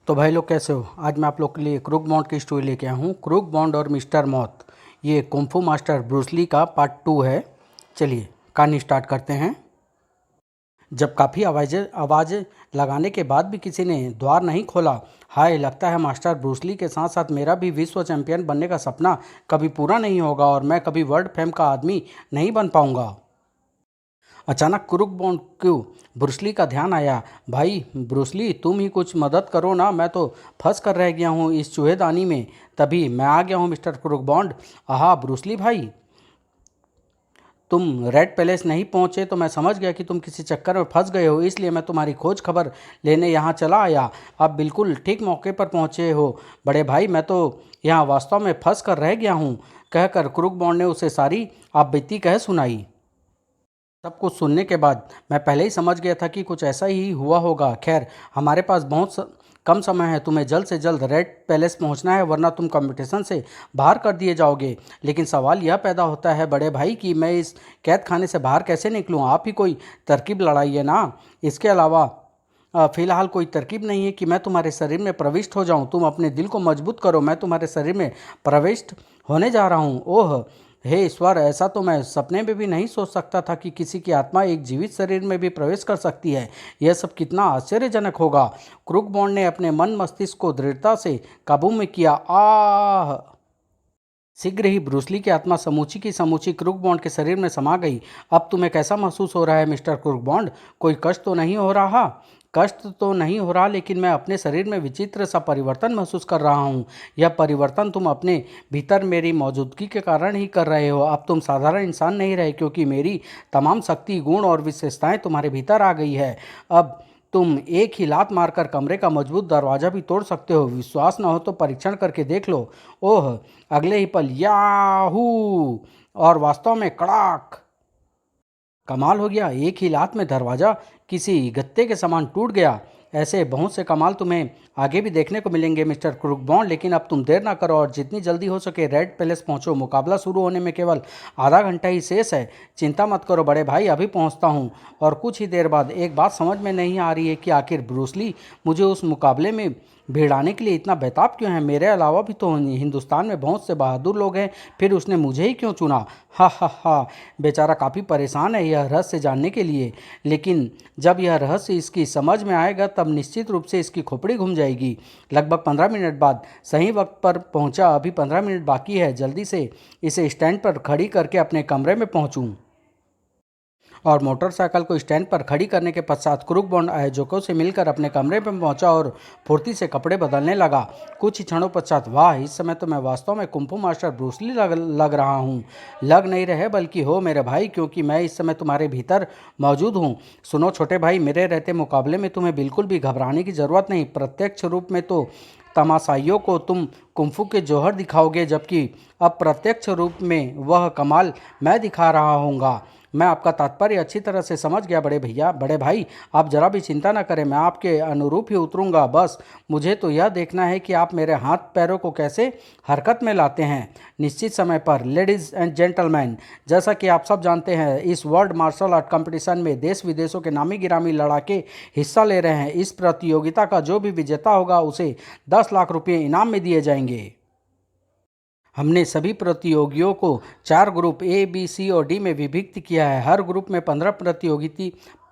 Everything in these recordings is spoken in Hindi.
तो भाई लोग कैसे हो। आज मैं आप लोग के लिए क्रूक बॉन्ड की स्टोरी लेके आया हूँ। क्रूक बॉन्ड और मिस्टर मौत, ये कुंफू मास्टर ब्रूसली का पार्ट 2 है। चलिए कहानी स्टार्ट करते हैं। जब काफ़ी आवाज़ लगाने के बाद भी किसी ने द्वार नहीं खोला, हाय लगता है मास्टर ब्रूसली के साथ साथ मेरा भी विश्व चैंपियन बनने का सपना कभी पूरा नहीं होगा और मैं कभी वर्ल्ड फेम का आदमी नहीं बन पाऊंगा। अचानक क्रूक बॉन्ड को ब्रूसली का ध्यान आया। भाई ब्रूसली, तुम ही कुछ मदद करो ना, मैं तो फंस कर रह गया हूँ इस चूहेदानी में। तभी मैं आ गया हूँ मिस्टर क्रूक बॉन्ड। आहा ब्रूसली भाई, तुम रेड पैलेस नहीं पहुँचे तो मैं समझ गया कि तुम किसी चक्कर में फंस गए हो, इसलिए मैं तुम्हारी खोज खबर लेने यहाँ चला आया। आप बिल्कुल ठीक मौके पर पहुँचे हो बड़े भाई, मैं तो यहाँ वास्तव में फंस कर रह गया हूँ। कहकर क्रूक बॉन्ड ने उसे सारी आप बीती कह सुनाई। सब कुछ सुनने के बाद मैं पहले ही समझ गया था कि कुछ ऐसा ही हुआ होगा। खैर, हमारे पास कम समय है, तुम्हें जल्द से जल्द रेड पैलेस पहुंचना है वरना तुम कंपटीशन से बाहर कर दिए जाओगे। लेकिन सवाल यह पैदा होता है बड़े भाई कि मैं इस कैद खाने से बाहर कैसे निकलूं। आप ही कोई तरकीब लड़ाइए ना। इसके अलावा फिलहाल कोई तरकीब नहीं है कि मैं तुम्हारे शरीर में प्रविष्ट हो जाऊं। तुम अपने दिल को मजबूत करो, मैं तुम्हारे शरीर में प्रविष्ट होने जा रहा हूं। ओह हे ईश्वर, ऐसा तो मैं सपने में भी नहीं सोच सकता था कि किसी की आत्मा एक जीवित शरीर में भी प्रवेश कर सकती है। यह सब कितना आश्चर्यजनक होगा। क्रूक बॉन्ड ने अपने मन मस्तिष्क को दृढ़ता से काबू में किया। आह! शीघ्र ही ब्रूसली की आत्मा समूची की समूची क्रूक बॉन्ड के शरीर में समा गई। अब तुम्हें कैसा महसूस हो रहा है मिस्टर क्रूक बॉन्ड? कोई कष्ट तो नहीं हो रहा? कष्ट तो नहीं हो रहा, लेकिन मैं अपने शरीर में विचित्र सा परिवर्तन महसूस कर रहा हूँ। यह परिवर्तन तुम अपने भीतर मेरी मौजूदगी के कारण ही कर रहे हो। अब तुम साधारण इंसान नहीं रहे, क्योंकि मेरी तमाम शक्ति, गुण और विशेषताएं तुम्हारे भीतर आ गई है। अब तुम एक ही लात मारकर कमरे का मजबूत दरवाजा भी तोड़ सकते हो। विश्वास न हो तो परीक्षण करके देख लो। ओह! अगले ही पल याहू! और वास्तव में कड़ाक! कमाल हो गया, एक ही लात में दरवाजा किसी गत्ते के समान टूट गया। ऐसे बहुत से कमाल तुम्हें आगे भी देखने को मिलेंगे मिस्टर क्रूक बॉन्ड, लेकिन अब तुम देर ना करो और जितनी जल्दी हो सके रेड पैलेस पहुंचो। मुकाबला शुरू होने में केवल आधा घंटा ही शेष है। चिंता मत करो बड़े भाई, अभी पहुंचता हूं। और कुछ ही देर बाद एक बात समझ में नहीं आ रही है कि आखिर ब्रूसली मुझे उस मुकाबले में भिड़ाने के लिए इतना बेताब क्यों है। मेरे अलावा भी तो हिंदुस्तान में बहुत से बहादुर लोग हैं, फिर उसने मुझे ही क्यों चुना। हा हा हा। बेचारा काफ़ी परेशान है यह रहस्य जानने के लिए, लेकिन जब यह रहस्य इसकी समझ में आएगा तब निश्चित रूप से इसकी खोपड़ी घूम जाएगी। लगभग 15 मिनट बाद सही वक्त पर पहुंचा। अभी 15 मिनट बाकी है, जल्दी से इसे स्टैंड पर खड़ी करके अपने कमरे में पहुंचूं। और मोटरसाइकिल को स्टैंड पर खड़ी करने के पश्चात क्रूक बॉन्ड आयोजकों से मिलकर अपने कमरे में पहुंचा और फुर्ती से कपड़े बदलने लगा। कुछ ही क्षणों पश्चात, वाह, इस समय तो मैं वास्तव में कुंफू मास्टर ब्रूसली लग रहा हूँ। लग नहीं रहे बल्कि हो मेरे भाई, क्योंकि मैं इस समय तुम्हारे भीतर मौजूद हूँ। सुनो छोटे भाई, मेरे रहते मुकाबले में तुम्हें बिल्कुल भी घबराने की ज़रूरत नहीं। प्रत्यक्ष रूप में तो तमाशाइयों को तुम कुंफू के जौहर दिखाओगे, जबकि अप्रत्यक्ष रूप में वह कमाल मैं दिखा रहा हूँगा। मैं आपका तात्पर्य अच्छी तरह से समझ गया बड़े भाई, आप जरा भी चिंता न करें, मैं आपके अनुरूप ही उतरूंगा। बस मुझे तो यह देखना है कि आप मेरे हाथ पैरों को कैसे हरकत में लाते हैं निश्चित समय पर। लेडीज एंड जेंटलमैन, जैसा कि आप सब जानते हैं, इस वर्ल्ड मार्शल आर्ट कंपटीशन में देश विदेशों के नामी गिरामी लड़ाके हिस्सा ले रहे हैं। इस प्रतियोगिता का जो भी विजेता होगा उसे 10 लाख रुपये इनाम में दिए जाएंगे। हमने सभी प्रतियोगियों को 4 ग्रुप ए, बी, सी और डी में विभक्त किया है। हर ग्रुप में 15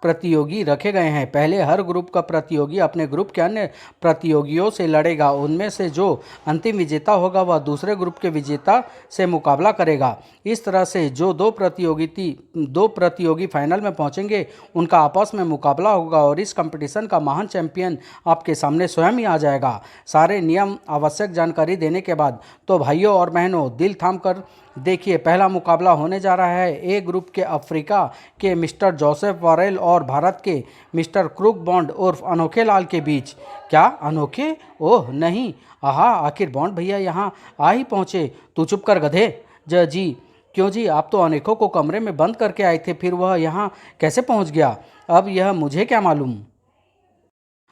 प्रतियोगी रखे गए हैं। पहले हर ग्रुप का प्रतियोगी अपने ग्रुप के अन्य प्रतियोगियों से लड़ेगा। उनमें से जो अंतिम विजेता होगा वह दूसरे ग्रुप के विजेता से मुकाबला करेगा। इस तरह से जो दो प्रतियोगी फाइनल में पहुंचेंगे उनका आपस में मुकाबला होगा और इस कंपटीशन का महान चैंपियन आपके सामने स्वयं ही आ जाएगा। सारे नियम आवश्यक जानकारी देने के बाद तो भाइयों और बहनों, दिल थाम कर देखिए, पहला मुकाबला होने जा रहा है ए ग्रुप के अफ्रीका के मिस्टर जोसेफ वॉरेल और भारत के मिस्टर क्रूक बॉन्ड उर्फ अनोखे लाल के बीच। क्या अनोखे? ओह नहीं, आहा, आखिर बॉन्ड भैया यहाँ आ ही पहुँचे। तू चुप कर गधे। जी क्यों जी, आप तो अनेकों को कमरे में बंद करके आए थे, फिर वह यहाँ कैसे पहुँच गया? अब यह मुझे क्या मालूम।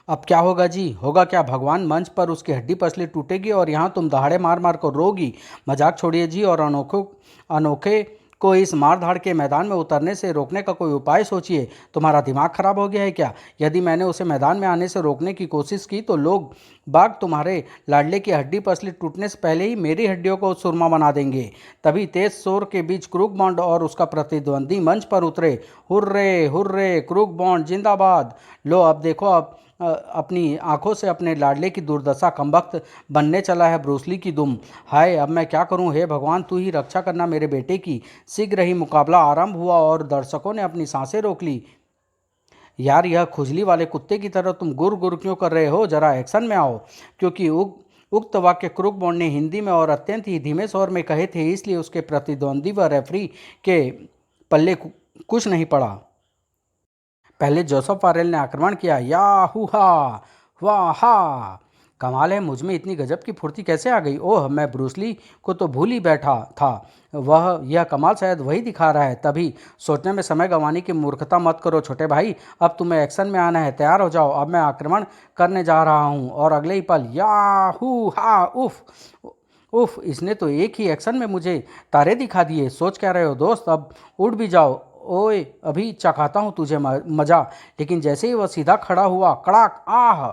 अब क्या होगा जी? होगा क्या, भगवान, मंच पर उसकी हड्डी पसली टूटेगी और यहाँ तुम दहाड़े मार मार कर रोगी। मजाक छोड़िए जी और अनोखे को इस मार-धाड़ के मैदान में उतरने से रोकने का कोई उपाय सोचिए। तुम्हारा दिमाग खराब हो गया है क्या? यदि मैंने उसे मैदान में आने से रोकने की कोशिश की तो लोग बाग तुम्हारे लाडले की हड्डी पसली टूटने से पहले ही मेरी हड्डियों को सुरमा बना देंगे। तभी तेज शोर के बीच क्रूक बॉन्ड और उसका प्रतिद्वंदी मंच पर उतरे। हुर्रे हुर्रे, क्रूक बॉन्ड जिंदाबाद। लो अब देखो, अब अपनी आंखों से अपने लाडले की दुर्दशा, कमबख्त बनने चला है ब्रूसली की दुम। हाय, अब मैं क्या करूं? हे भगवान, तू ही रक्षा करना मेरे बेटे की। शीघ्र ही मुकाबला आरंभ हुआ और दर्शकों ने अपनी सांसें रोक ली। यार, यह खुजली वाले कुत्ते की तरह तुम गुर गुर क्यों कर रहे हो? जरा एक्शन में आओ। क्योंकि उक्त वाक्य क्रूक बॉन्ड ने हिंदी में और अत्यंत ही धीमे स्वर में कहे थे, इसलिए उसके प्रतिद्वंदी व रेफरी के पल्ले कुछ नहीं पड़ा। पहले जोसेफ फारेल ने आक्रमण किया। याहूहा, वाह हा! कमाल है, मुझ में इतनी गजब की फुर्ती कैसे आ गई? ओह, मैं ब्रूसली को तो भूल ही बैठा था। वह यह कमाल शायद वही दिखा रहा है। तभी सोचने में समय गंवाने की मूर्खता मत करो छोटे भाई। अब तुम्हें एक्शन में आना है। तैयार हो जाओ, अब मैं आक्रमण करने जा रहा हूँ। और अगले ही पल याहू हा! उफ उफ! इसने तो एक ही एक्शन में मुझे तारे दिखा दिए। सोच क्या रहे हो दोस्त? अब उठ भी जाओ। ओए, अभी चखाता हूँ तुझे मजा। लेकिन जैसे ही वह सीधा खड़ा हुआ, कड़ाक! आह!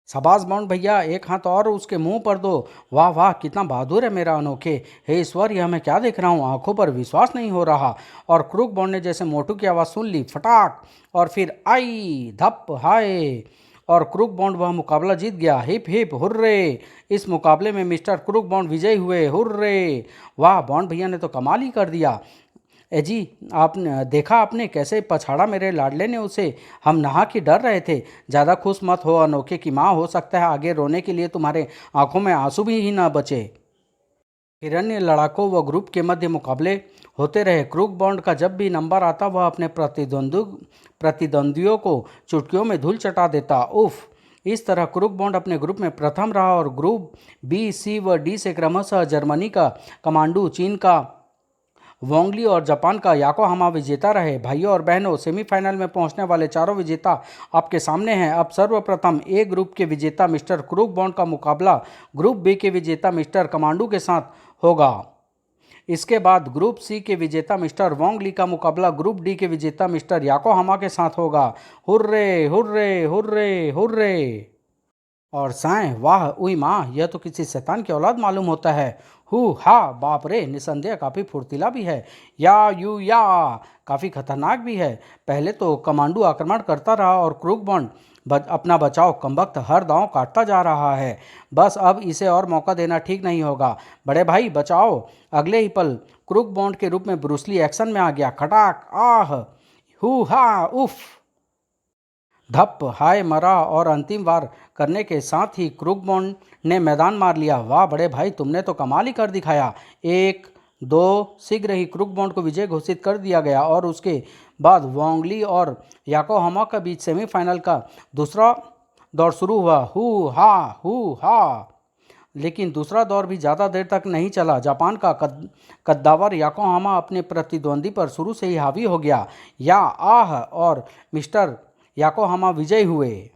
शाबाश बॉन्ड भैया, एक हाथ और उसके मुंह पर दो। वाह वाह, कितना बहादुर है मेरा अनोखे। हे ईश्वर, यह मैं क्या देख रहा हूँ? आंखों पर विश्वास नहीं हो रहा। और क्रूक बॉन्ड ने जैसे मोटू की आवाज़ सुन ली, फटाक, और फिर आई धप, हाय! और क्रूक बॉन्ड वह मुकाबला जीत गया। Hip hip hurray! इस मुकाबले में मिस्टर क्रूक बॉन्ड विजयी हुए। हुर्रे! वाह, बॉन्ड भैया ने तो कमाल ही कर दिया। ए जी, आपने देखा, आपने कैसे पछाड़ा मेरे लाडले ने उसे। हम नहा के डर रहे थे। ज़्यादा खुश मत हो अनोखे की माँ, हो सकता है आगे रोने के लिए तुम्हारे आंखों में आंसू भी ही ना बचे। हिरण्य लड़ाकों व ग्रुप के मध्य मुकाबले होते रहे। क्रूक बॉन्ड का जब भी नंबर आता वह अपने प्रतिद्वंदियों को चुटकियों में धूल चटा देता। उफ! इस तरह क्रूक बॉन्ड अपने ग्रुप में प्रथम रहा और ग्रुप बी, सी व डी से क्रमशः जर्मनी का कमांडू, चीन का वोंगली और जापान का याकोहामा विजेता रहे। भाइयों और बहनों, सेमीफाइनल में पहुंचने वाले चारों विजेता आपके सामने हैं। अब सर्वप्रथम ए ग्रुप के विजेता मिस्टर क्रूक बॉन्ड का मुकाबला ग्रुप बी के विजेता मिस्टर कमांडू के साथ होगा। इसके बाद ग्रुप सी के विजेता मिस्टर वोंगली का मुकाबला ग्रुप डी के विजेता मिस्टर याकोहामा के साथ होगा। Hurray hurray hurray hurray! और साएं, वाह उई माँ, यह तो किसी शैतान की औलाद मालूम होता है। हु हा! बाप रे! निसंदेह काफ़ी फुर्तीला भी है। या काफ़ी खतरनाक भी है। पहले तो कमांडो आक्रमण करता रहा और क्रूक बॉन्ड अपना बचाव कमबख्त हर दांव काटता जा रहा है। बस अब इसे और मौका देना ठीक नहीं होगा। बड़े भाई बचाओ! अगले ही पल क्रूक बॉन्ड के रूप में ब्रूसली एक्शन में आ गया। खटाक! आह! हु हा! उफ! धप, हाय, मरा और अंतिम वार करने के साथ ही क्रूकबॉन्ड ने मैदान मार लिया। वाह बड़े भाई, तुमने तो कमाल ही कर दिखाया। एक दो, शीघ्र ही क्रूकबॉन्ड को विजय घोषित कर दिया गया और उसके बाद वोंगली और याकोहामा के बीच सेमीफाइनल का दूसरा दौर शुरू हुआ। हु हा! लेकिन दूसरा दौर भी ज़्यादा देर तक नहीं चला। जापान का कद्दावर याकोहामा अपने प्रतिद्वंदी पर शुरू से ही हावी हो गया। या आह! और मिस्टर याकोहामा विजयी हुए।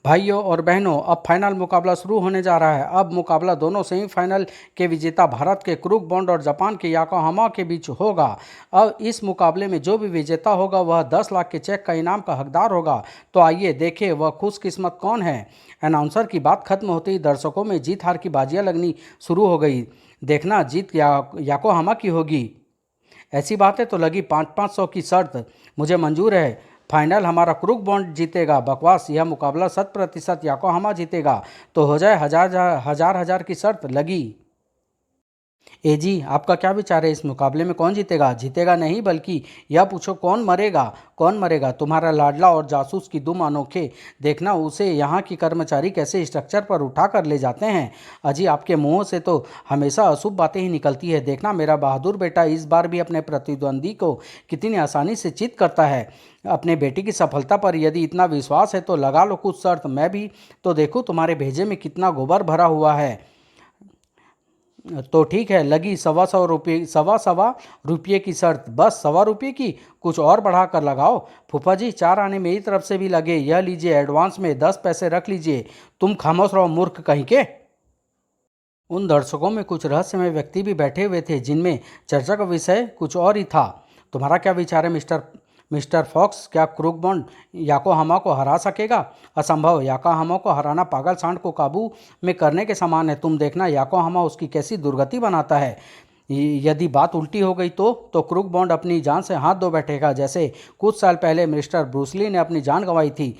भाइयों और बहनों, अब फाइनल मुकाबला शुरू होने जा रहा है। अब मुकाबला दोनों सेमीफाइनल के विजेता भारत के क्रूक बॉन्ड और जापान के याकोहामा के बीच होगा। अब इस मुकाबले में जो भी विजेता होगा वह 10 लाख के चेक का इनाम का हकदार होगा। तो आइए देखें वह खुशकिस्मत कौन है। अनाउंसर की बात खत्म होते ही दर्शकों में जीत हार की बाजियां लगनी शुरू हो गई। देखना जीत याकोहामा की होगी। ऐसी बातें तो लगी 500-500 की शर्त मुझे मंजूर है। फाइनल हमारा क्रूक बॉन्ड जीतेगा। बकवास, यह मुकाबला 100% याकोहामा जीतेगा। तो हो जाए हजार हजार हजार की शर्त लगी। ए जी, आपका क्या विचार है? इस मुकाबले में कौन जीतेगा? जीतेगा नहीं बल्कि यह पूछो कौन मरेगा? कौन मरेगा? तुम्हारा लाडला और जासूस की दुम अनोखे। देखना उसे यहाँ की कर्मचारी कैसे स्ट्रक्चर पर उठा कर ले जाते हैं। अजी, आपके मुंह से तो हमेशा अशुभ बातें ही निकलती है। देखना मेरा बहादुर बेटा इस बार भी अपने प्रतिद्वंदी को कितनी आसानी से चित करता है। अपने बेटी की सफलता पर यदि इतना विश्वास है तो लगा लो कुछ शर्त। मैं भी तो देखूँ तुम्हारे भेजे में कितना गोबर भरा हुआ है। तो ठीक है, लगी सवा रुपये की शर्त। बस ₹1.25 की? कुछ और बढ़ा कर लगाओ। फूफा जी, 4 आने मेरी तरफ से भी लगे। यह लीजिए एडवांस में 10 पैसे रख लीजिए। तुम खामोश रहो मूर्ख कहीं के। उन दर्शकों में कुछ रहस्यमय व्यक्ति भी बैठे हुए थे जिनमें चर्चा का विषय कुछ और ही था। तुम्हारा क्या विचार है मिस्टर मिस्टर फॉक्स? क्या क्रूकबॉन्ड याकोहामा को हरा सकेगा? असंभव। याकोहामा को हराना पागल सांड को काबू में करने के समान है। तुम देखना याकोहामा उसकी कैसी दुर्गति बनाता है। यदि बात उल्टी हो गई तो क्रूकबॉन्ड अपनी जान से हाथ धो बैठेगा, जैसे कुछ साल पहले मिस्टर ब्रूसली ने अपनी जान गंवाई थी।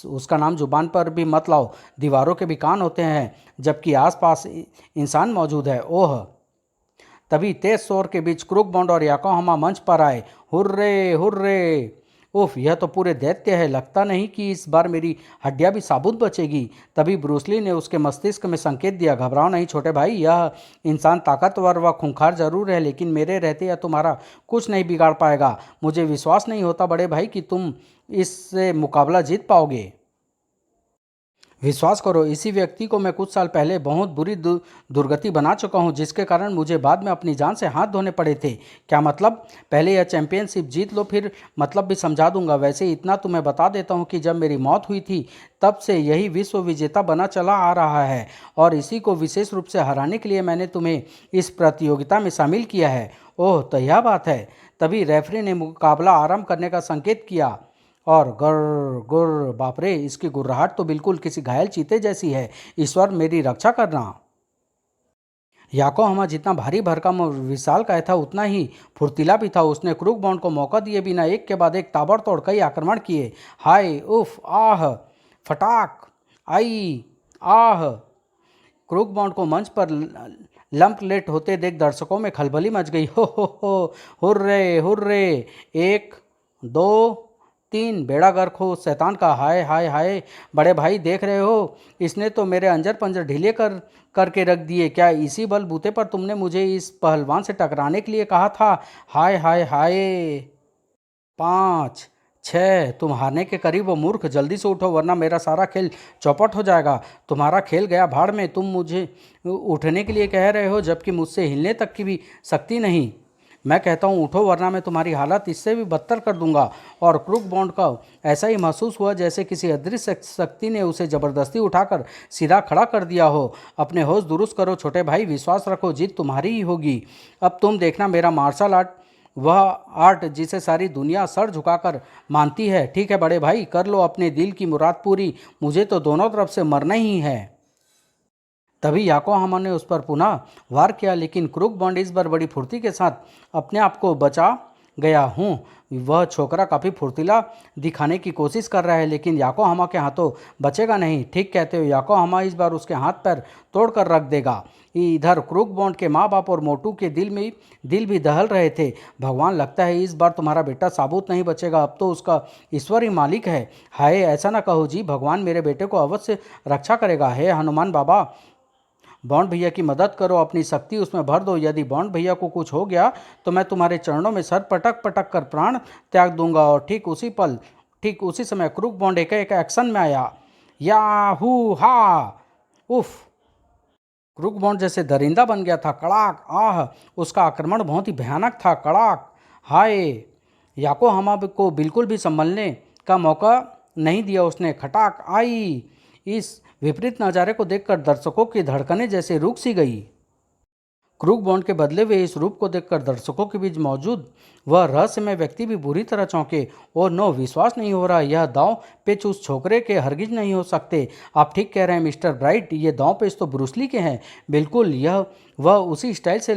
उसका नाम जुबान पर भी मत लाओ, दीवारों के भी कान होते हैं जबकि आसपास इंसान मौजूद है। ओह! तभी तेज शोर के बीच क्रूकबॉन्ड और याकोहामा मंच पर आए। Hurray hurray! उफ, यह तो पूरे दैत्य है। लगता नहीं कि इस बार मेरी हड्डियां भी साबुत बचेगी। तभी ब्रूसली ने उसके मस्तिष्क में संकेत दिया, घबराओ नहीं छोटे भाई, यह इंसान ताकतवर व खूंखार जरूर है लेकिन मेरे रहते यह तुम्हारा कुछ नहीं बिगाड़ पाएगा। मुझे विश्वास नहीं होता बड़े भाई कि तुम इससे मुकाबला जीत पाओगे। विश्वास करो, इसी व्यक्ति को मैं कुछ साल पहले बहुत बुरी दुर्गति बना चुका हूँ, जिसके कारण मुझे बाद में अपनी जान से हाथ धोने पड़े थे। क्या मतलब? पहले यह चैंपियनशिप जीत लो, फिर मतलब भी समझा दूंगा। वैसे इतना तुम्हें बता देता हूँ कि जब मेरी मौत हुई थी तब से यही विश्व विजेता बना चला आ रहा है और इसी को विशेष रूप से हराने के लिए मैंने तुम्हें इस प्रतियोगिता में शामिल किया है। ओह, तो यह बात है। तभी रेफरी ने मुकाबला आरंभ करने का संकेत किया और गुर गुर, बाप रे, इसकी गुर्राहट तो बिल्कुल किसी घायल चीते जैसी है। ईश्वर मेरी रक्षा करना। याकोहामा जितना भारी भरकम और विशालकाय था उतना ही फुर्तीला भी था। उसने क्रूकबॉन्ड को मौका दिए बिना एक के बाद एक ताबड़तोड़ कई आक्रमण किए। हाय, उफ, आह, फटाक, आई, आह! क्रूकबॉन्ड को मंच पर लंपलेट होते देख दर्शकों में खलबली मच गई। हो, हुर्रे हुर्रे! एक, दो, तीन, बेड़ा गर्क हो उस शैतान का। हाय हाय हाय! बड़े भाई देख रहे हो, इसने तो मेरे अंजर पंजर ढीले करके रख दिए। क्या इसी बल बूते पर तुमने मुझे इस पहलवान से टकराने के लिए कहा था? हाय हाय हाय! 5, 6, तुम हारने के करीब हो मूर्ख। जल्दी से उठो वरना मेरा सारा खेल चौपट हो जाएगा। तुम्हारा खेल गया भाड़ में। तुम मुझे उठने के लिए कह रहे हो जबकि मुझसे हिलने तक की भी शक्ति नहीं। मैं कहता हूँ उठो वरना मैं तुम्हारी हालत इससे भी बदतर कर दूंगा। और क्रूकबॉन्ड का ऐसा ही महसूस हुआ जैसे किसी अदृश्य शक्ति ने उसे ज़बरदस्ती उठाकर सीधा खड़ा कर दिया हो। अपने होश दुरुस्त करो छोटे भाई, विश्वास रखो, जीत तुम्हारी ही होगी। अब तुम देखना मेरा मार्शल आर्ट, वह आर्ट जिसे सारी दुनिया सर झुकाकर मानती है। ठीक है बड़े भाई, कर लो अपने दिल की मुराद पूरी। मुझे तो दोनों तरफ से मरना ही है। तभी याकोहामा ने उस पर पुनः वार किया लेकिन क्रूकबॉन्ड इस बार बड़ी फुर्ती के साथ अपने आप को बचा गया। हूँ, वह छोकरा काफ़ी फुर्तीला दिखाने की कोशिश कर रहा है लेकिन याकोहामा के हाथों बचेगा नहीं। ठीक कहते हो, याकोहामा इस बार उसके हाथ पैर तोड़ कर रख देगा। इधर क्रूकबॉन्ड के माँ बाप और मोटू के दिल भी दहल रहे थे। भगवान, लगता है इस बार तुम्हारा बेटा साबुत नहीं बचेगा, अब तो उसका ईश्वर ही मालिक है। हाय, ऐसा ना कहो जी, भगवान मेरे बेटे को अवश्य रक्षा करेगा। हे हनुमान बाबा, बॉन्ड भैया की मदद करो, अपनी शक्ति उसमें भर दो। यदि बॉन्ड भैया को कुछ हो गया तो मैं तुम्हारे चरणों में सर पटक पटक कर प्राण त्याग दूंगा। और ठीक उसी समय क्रूक बॉन्ड एक एक्शन में आया। याहू हा! उफ! क्रूक बॉन्ड जैसे दरिंदा बन गया था। कड़ाक! आह! उसका आक्रमण बहुत ही भयानक था। कड़ाक! हाय! याकोहामा को बिल्कुल भी संभलने का मौका नहीं दिया उसने। खटाक! आई! इस विपरीत नज़ारे को देखकर दर्शकों की धड़कनें जैसे रुक सी गई। क्रूक बॉन्ड के बदले हुए इस रूप को देखकर दर्शकों के बीच मौजूद वह रहस्यमय व्यक्ति भी बुरी तरह चौंके। और नो, विश्वास नहीं हो रहा, यह दांव पेच उस छोकरे के हरगिज नहीं हो सकते। आप ठीक कह रहे हैं मिस्टर ब्राइट, ये दांव पेच तो ब्रूसली के हैं। बिल्कुल, यह वह उसी स्टाइल से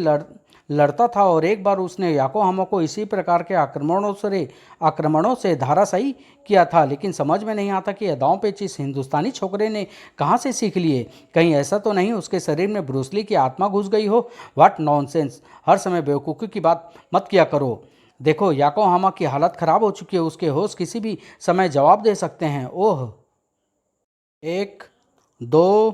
लड़ता था और एक बार उसने याकोहामा को इसी प्रकार के आक्रमणों से धराशायी किया था। लेकिन समझ में नहीं आता कि यह दांव पेच इस हिंदुस्तानी छोकरे ने कहाँ से सीख लिए। कहीं ऐसा तो नहीं उसके शरीर में ब्रूसली की आत्मा घुस गई हो। What nonsense! हर समय बेवकूफ़ी की बात मत किया करो। देखो, याकोहामा की हालत खराब हो चुकी है, उसके होश किसी भी समय जवाब दे सकते हैं। ओह! 1, 2,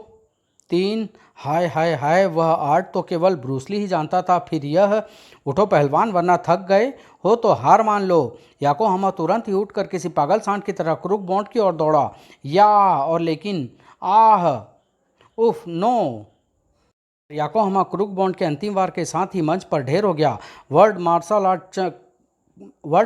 3! हाय हाय हाय! वह आर्ट तो केवल ब्रूसली ही जानता था। फिर यह, उठो पहलवान वरना थक गए हो तो हार मान लो। याकोहामा तुरंत ही उठकर किसी पागल सांड की तरह क्रूक बॉन्ड की ओर दौड़ा। या और लेकिन, आह! उफ, नो! याकोहामा क्रूक बॉन्ड के अंतिम वार के साथ ही मंच पर ढेर हो गया। वर्ल्ड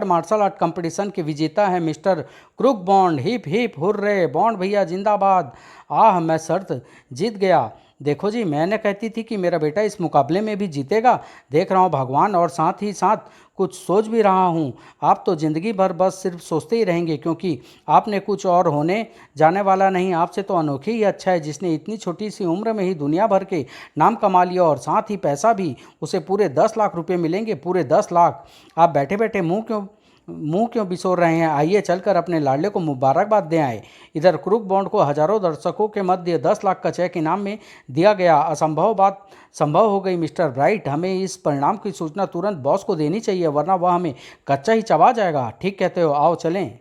मार्शल आर्ट कंपटीशन के विजेता है mister crook bond. Hip hip hurray! Bond भैया जिंदाबाद! आह, मैं शर्त जीत गया। देखो जी, मैंने कहती थी कि मेरा बेटा इस मुकाबले में भी जीतेगा। देख रहा हूँ भगवान, और साथ ही साथ कुछ सोच भी रहा हूँ। आप तो ज़िंदगी भर बस सिर्फ सोचते ही रहेंगे, क्योंकि आपने कुछ और होने जाने वाला नहीं। आपसे तो अनोखी ही अच्छा है, जिसने इतनी छोटी सी उम्र में ही दुनिया भर के नाम कमा लिया, और साथ ही पैसा भी। उसे पूरे 10 लाख रुपए मिलेंगे, पूरे 10 लाख। आप बैठे बैठे मुंह क्यों बिसोर रहे हैं? आइए चलकर अपने लाडले को मुबारकबाद दे आए। इधर क्रूक बॉन्ड को हजारों दर्शकों के मध्य 10 लाख का चेक इनाम में दिया गया। असंभव बात संभव हो गई मिस्टर ब्राइट। हमें इस परिणाम की सूचना तुरंत बॉस को देनी चाहिए, वरना वह हमें कच्चा ही चबा जाएगा। ठीक कहते हो, आओ चलें।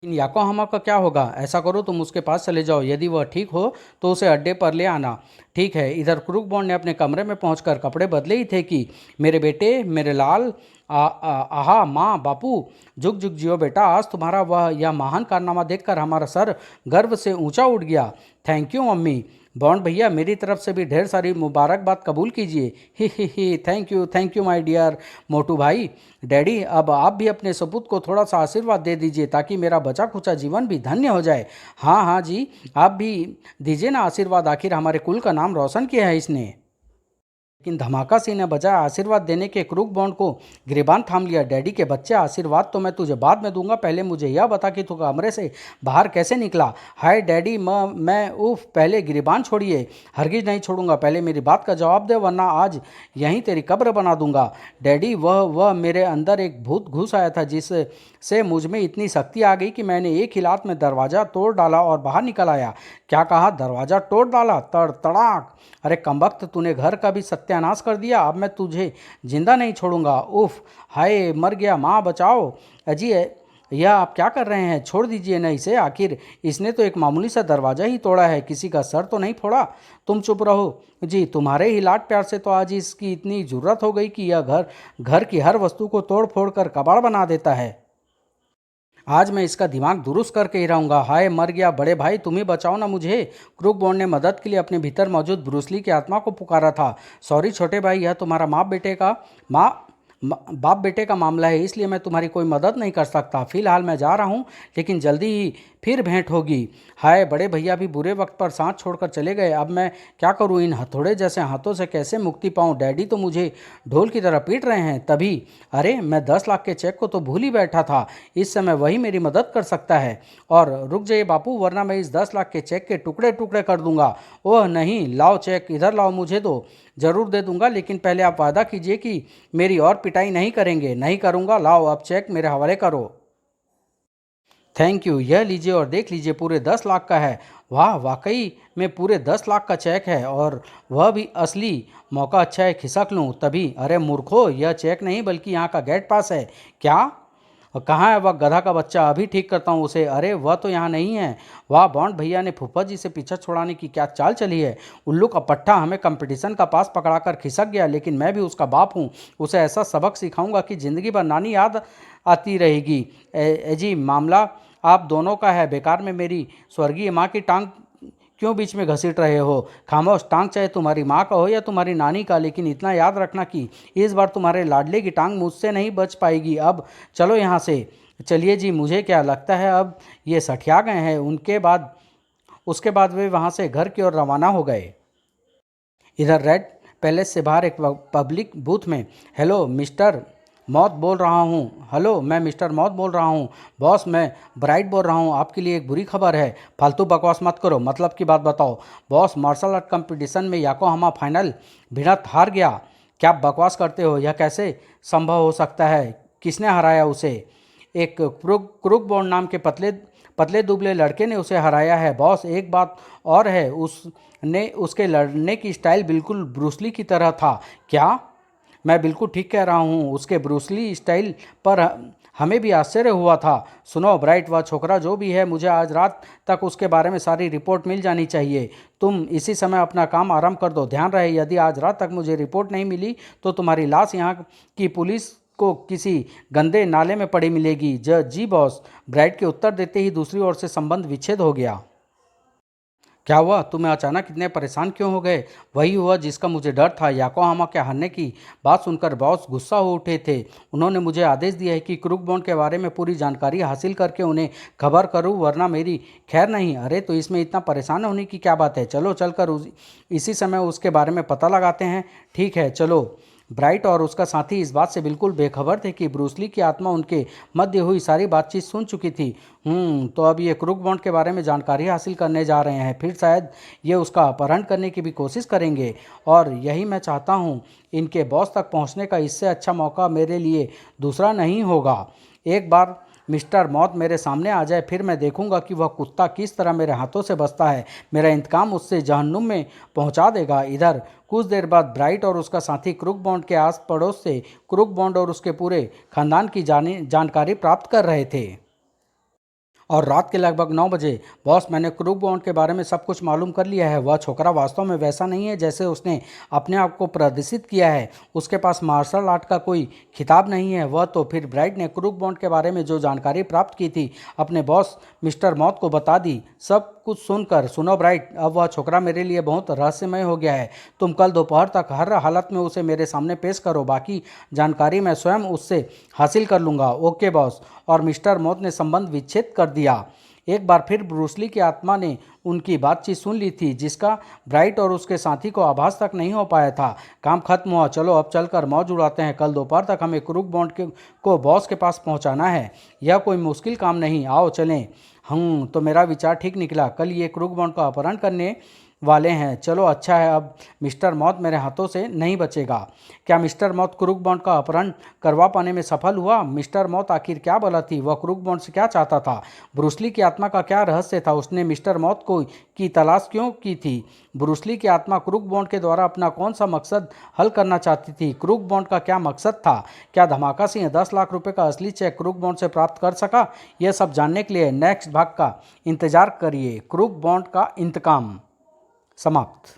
इन याकोहामा का क्या होगा? ऐसा करो, तुम उसके पास चले जाओ। यदि वह ठीक हो तो उसे अड्डे पर ले आना। ठीक है। इधर क्रूक बॉन्ड ने अपने कमरे में पहुंचकर कपड़े बदले ही थे कि मेरे बेटे, मेरे लाल, आहा माँ, बापू, जुग जुग जियो बेटा। आज तुम्हारा वह यह महान कारनामा देखकर हमारा सर गर्व से ऊंचा उठ गया। Thank you mummy. बॉन्ड भैया, मेरी तरफ से भी ढेर सारी मुबारकबाद कबूल कीजिए। ही थैंक यू माय डियर मोटू भाई। डैडी, अब आप भी अपने सपूत को थोड़ा सा आशीर्वाद दे दीजिए, ताकि मेरा बचा खुचा जीवन भी धन्य हो जाए। हाँ हाँ जी, आप भी दीजिए ना आशीर्वाद, आखिर हमारे कुल का नाम रोशन किया है इसने। लेकिन धमाका सिंह ने बजाय आशीर्वाद देने के क्रूक बॉन्ड को गिरबान थाम लिया। डैडी के बच्चे, आशीर्वाद तो मैं तुझे बाद में दूंगा, पहले मुझे यह बता कि तू कमरे से बाहर कैसे निकला। हाय डैडी, मैं उफ, पहले गिरबान छोड़िए। हरगिज नहीं छोड़ूंगा, पहले मेरी बात का जवाब दे, वरना आज यहीं तेरी कब्र बना दूंगा। डैडी, वह मेरे अंदर एक भूत घुस आया था, जिससे मुझ में इतनी शक्ति आ गई कि मैंने एक ही लात में दरवाज़ा तोड़ डाला और बाहर निकल आया। क्या कहा? दरवाज़ा तोड़ डाला? तड़ाक। अरे कमबख्त, तूने घर का भी सत्यानाश कर दिया। अब मैं तुझे जिंदा नहीं छोड़ूंगा। उफ, हाय मर गया, माँ बचाओ। अजी, यह आप क्या कर रहे हैं? छोड़ दीजिए ना इसे, आखिर इसने तो एक मामूली सा दरवाज़ा ही तोड़ा है, किसी का सर तो नहीं फोड़ा। तुम चुप रहो जी, तुम्हारे ही लाड प्यार से तो आज इसकी इतनी ज़रूरत हो गई कि यह घर घर की हर वस्तु को तोड़ फोड़ कर कबाड़ बना देता है। आज मैं इसका दिमाग दुरुस्त करके ही रहूंगा। हाय मर गया, बड़े भाई तुम ही बचाओ ना मुझे। क्रूक बॉन्ड ने मदद के लिए अपने भीतर मौजूद ब्रूसली की आत्मा को पुकारा था। सॉरी छोटे भाई, यह तुम्हारा माँ बाप बेटे का मामला है, इसलिए मैं तुम्हारी कोई मदद नहीं कर सकता। फिलहाल मैं जा रहा हूँ, लेकिन जल्दी ही फिर भेंट होगी। हाय, बड़े भैया भी बुरे वक्त पर साथ छोड़कर चले गए। अब मैं क्या करूँ? इन हथौड़े जैसे हाथों से कैसे मुक्ति पाऊँ? डैडी तो मुझे ढोल की तरह पीट रहे हैं। तभी अरे, मैं 10 लाख के चेक को तो भूल ही बैठा था। इस समय वही मेरी मदद कर सकता है। और रुक जाइए बापू, वरना मैं इस 10 लाख के चेक के टुकड़े टुकड़े कर दूंगा। ओह नहीं, लाओ चेक इधर लाओ, मुझे दो। जरूर दे दूंगा, लेकिन पहले आप वादा कीजिए कि मेरी और पिटाई नहीं करेंगे। नहीं करूंगा। लाओ अब चेक मेरे हवाले करो। थैंक यू, यह लीजिए और देख लीजिए, पूरे 10 लाख का है। वाह, वाकई में पूरे 10 लाख का चेक है, और वह भी असली। मौका अच्छा है, खिसक लूँ तभी। अरे मूर्खो, यह चेक नहीं बल्कि यहाँ का गेट पास है। क्या? और कहाँ है वह गधा का बच्चा? अभी ठीक करता हूँ उसे। अरे वह तो यहाँ नहीं है। वाह, बॉन्ड भैया ने फूफा जी से पीछा छुड़ाने की क्या चाल चली है। उल्लू का पट्टा हमें कंपटीशन का पास पकड़ाकर खिसक गया, लेकिन मैं भी उसका बाप हूँ। उसे ऐसा सबक सिखाऊंगा कि जिंदगी भर नानी याद आती रहेगी। जी, मामला आप दोनों का है। बेकार में मेरी स्वर्गीय माँ की टांग क्यों बीच में घसीट रहे हो? खामोश, टांग चाहे तुम्हारी माँ का हो या तुम्हारी नानी का, लेकिन इतना याद रखना कि इस बार तुम्हारे लाडले की टांग मुझसे नहीं बच पाएगी। अब चलो यहाँ से। चलिए जी, मुझे क्या लगता है अब ये सठिया गए हैं। उसके बाद वे वहाँ से घर की ओर रवाना हो गए। इधर रेड पैलेस से बाहर एक पब्लिक बूथ में, हेलो मिस्टर मौत बोल रहा हूँ। हेलो, मैं मिस्टर मौत बोल रहा हूँ। बॉस, मैं ब्राइट बोल रहा हूँ। आपके लिए एक बुरी खबर है। फालतू बकवास मत करो, मतलब की बात बताओ। बॉस, मार्शल आर्ट कंपटीशन में याकोहामा फाइनल भिड़ंत हार गया। क्या बकवास करते हो? यह कैसे संभव हो सकता है? किसने हराया उसे? एक क्रूक बॉन्ड नाम के पतले पतले दुबले लड़के ने उसे हराया है। बॉस, एक बात और है, उसके लड़ने की स्टाइल बिल्कुल ब्रूसली की तरह था। क्या? मैं बिल्कुल ठीक कह रहा हूँ। उसके ब्रूसली स्टाइल पर हमें भी आश्चर्य हुआ था। सुनो ब्राइट, वह छोकरा जो भी है, मुझे आज रात तक उसके बारे में सारी रिपोर्ट मिल जानी चाहिए। तुम इसी समय अपना काम आरंभ कर दो। ध्यान रहे, यदि आज रात तक मुझे रिपोर्ट नहीं मिली तो तुम्हारी लाश यहाँ की पुलिस को किसी गंदे नाले में पड़ी मिलेगी। जी बॉस, ब्राइट के उत्तर देते ही दूसरी ओर से संबंध विच्छेद हो गया। क्या हुआ? तुम्हें अचानक इतने परेशान क्यों हो गए? वही हुआ जिसका मुझे डर था। याकोहामा के हारने की बात सुनकर बॉस गुस्सा हो उठे थे। उन्होंने मुझे आदेश दिया है कि क्रूक बॉन्ड के बारे में पूरी जानकारी हासिल करके उन्हें खबर करूं, वरना मेरी खैर नहीं। अरे तो इसमें इतना परेशान होने की क्या बात है? चलो चलकर इसी समय उसके बारे में पता लगाते हैं। ठीक है, चलो। ब्राइट और उसका साथी इस बात से बिल्कुल बेखबर थे कि ब्रूसली की आत्मा उनके मध्य हुई सारी बातचीत सुन चुकी थी। तो अब ये क्रूक बॉन्ड के बारे में जानकारी हासिल करने जा रहे हैं। फिर शायद ये उसका अपहरण करने की भी कोशिश करेंगे, और यही मैं चाहता हूँ। इनके बॉस तक पहुँचने का इससे अच्छा मौका मेरे लिए दूसरा नहीं होगा। एक बार मिस्टर मौत मेरे सामने आ जाए, फिर मैं देखूंगा कि वह कुत्ता किस तरह मेरे हाथों से बचता है। मेरा इंतकाम उससे जहन्नुम में पहुंचा देगा। इधर कुछ देर बाद ब्राइट और उसका साथी क्रूक बॉन्ड के आस पड़ोस से क्रूक बॉन्ड और उसके पूरे खानदान की जानकारी प्राप्त कर रहे थे। और रात के लगभग 9 बजे, बॉस, मैंने क्रूक बॉन्ड के बारे में सब कुछ मालूम कर लिया है। वह छोकरा वास्तव में वैसा नहीं है जैसे उसने अपने आप को प्रदर्शित किया है। उसके पास मार्शल आर्ट का कोई खिताब नहीं है। वह तो फिर ब्राइट ने क्रूक बॉन्ड के बारे में जो जानकारी प्राप्त की थी अपने बॉस मिस्टर मौत को बता दी। सब कुछ सुनकर, सुनो ब्राइट, अब वह छोकरा मेरे लिए बहुत रहस्यमय हो गया है। तुम कल दोपहर तक हर हालत में उसे मेरे सामने पेश करो। बाकी जानकारी मैं स्वयं उससे हासिल कर लूँगा। Okay boss. और मिस्टर मौत ने संबंध विच्छेद कर दिया। एक बार फिर ब्रूसली की आत्मा ने उनकी बातचीत सुन ली थी, जिसका ब्राइट और उसके साथी को आभास तक नहीं हो पाया था। काम खत्म हुआ। चलो अब चलकर मौज उड़ाते हैं। कल दोपहर तक हमें क्रूक बॉन्ड को बॉस के पास पहुंचाना है। यह कोई मुश्किल काम नहीं। आओ चलें। तो मेरा विचार ठीक निकला। कल ये क्रूक बॉन्ड का अपहरण करने वाले हैं। चलो अच्छा है, अब मिस्टर मौत मेरे हाथों से नहीं बचेगा। क्या मिस्टर मौत क्रूक बॉन्ड का अपहरण करवा पाने में सफल हुआ? मिस्टर मौत आखिर क्या बोला थी? वह क्रूक बॉन्ड से क्या चाहता था? ब्रूसली की आत्मा का क्या रहस्य था? उसने मिस्टर मौत को की तलाश क्यों की थी? ब्रूसली की आत्मा क्रूक बॉन्ड के द्वारा अपना कौन सा मकसद हल करना चाहती थी? क्रूक बॉन्ड का क्या मकसद था? क्या धमाका सिंह 10 लाख रुपए का असली चेक क्रूक बॉन्ड से प्राप्त कर सका? यह सब जानने के लिए नेक्स्ट भाग का इंतजार करिए। क्रूक बॉन्ड का इंतकाम समाप्त।